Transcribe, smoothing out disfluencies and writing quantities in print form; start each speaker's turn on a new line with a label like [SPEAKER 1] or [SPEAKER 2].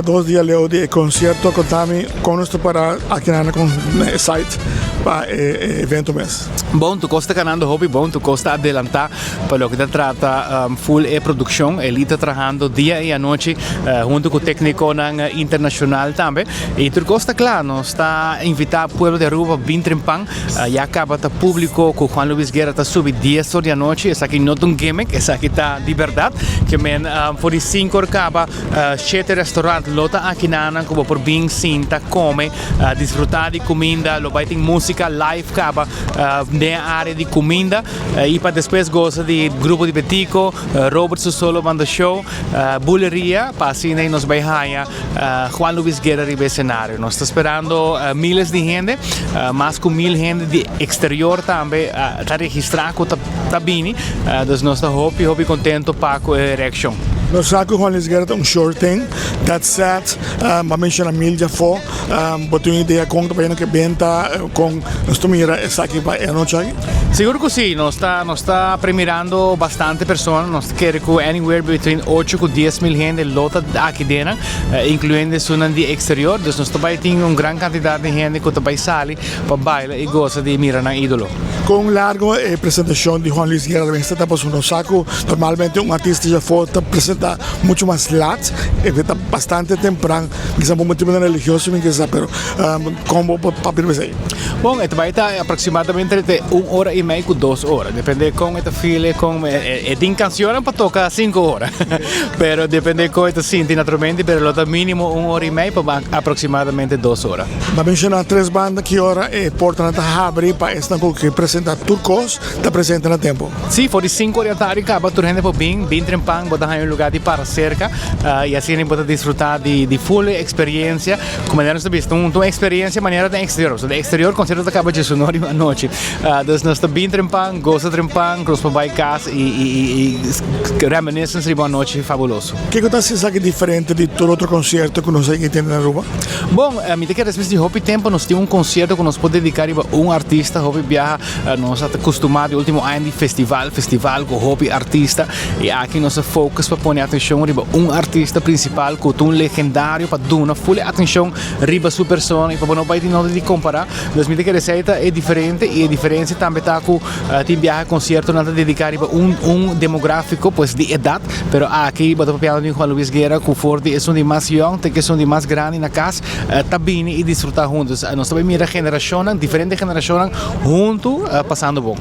[SPEAKER 1] 2 días luego del concierto con nuestro para aquí en el site para evento mes.
[SPEAKER 2] Bom, tu costa ganando hobby, bom, tu costa adelantar para lo que te trata full producción, elita trabajando día y noche junto con técnico internacional también. Y tu costa claro, nos está invitado pueblo de Aruba, Bintrempan, ya acaba de público con Juan Luis Guerra está subi 10 horas de noche, es aquí no un gimmick, es aquí está de verdad, que men por 5 horas acaba 7 restaurantes lota aqui nana como por bem sinta come disfrutar de comida lo vai ter música live caba na área de comida e para depois gosta de grupo de betico Robert Solo banda show buleria passina e nos vai raia Juan Luis Guerra ribe cenário nós está esperando miles de gente mais com 1000 gente de exterior também está registrar com tá bem dus nós está hobby contento para com reaction.
[SPEAKER 1] Nós saco Juan Luis Guerra short thing. That said, ma mencionar milja for, botou uma ideia com que venta com nós mira essa aqui para a noite aqui.
[SPEAKER 2] Seguro que sim, nós está premiando bastante pessoas, nós queremos que anywhere between 8 e 10 mil gente lota aqui dentro, incluindo zonas de exterior, então nós também temos uma grande quantidade de gente que também sai para bailar e gosta de mirar na ídolo.
[SPEAKER 1] Com largo apresentação de Juan Luis Guerra, está passando saco, normalmente artista já foi apresentar muito mais lat, está bastante temprano, quizá um motivo religioso, pero como papel vai.
[SPEAKER 2] Bom, vai estar aproximadamente entre 1h30 e 2 horas, depende com esta fila, com tem canções para tocar 5 horas, pero depende com esta sinti naturalmente, pero lo mínimo 1h30 para aproximadamente 2 horas.
[SPEAKER 1] Mas mencionar 3 bandas que hora portam a abrir para esta que apresenta turcos, está presente no tempo.
[SPEAKER 2] Sim, for 5 horas da tarde, acaba tu gente por bem trempang, botar em um lugar de para cerca, e assim pode desfrutar de full experiência, como nós visto, uma experiência maneira de exterior, so de exterior concerto acaba de sonoro à noite. Dus nós está bem trempang, gosta trempang, cross para vai casa e reminiscence de uma noite fabuloso.
[SPEAKER 1] O que você acha que é diferente de todo outro concerto que nós aqui temos na Aruba?
[SPEAKER 2] Bom, a mim que respeito de hobby tempo, nós temos concerto que nós podemos dedicar a artista, hobby viaja, nós estamos acostumados ao último ano de festival com hobby artista, e aqui nós focus para pôr atenção a artista principal, com legendário para dar full atenção riba sua persona e para não vai ter de comparar. Mas mim que receita é diferente e a diferença também está com tem viaja concerto nada dedicar a demográfico pues de idade, pero aqui bota piano de Juan Luis Guerra com forte é de mais young, tem que são de mais grande na casa, tá bem e desfrutar juntos. Nós também mira geração, diferente geração junto passando bom.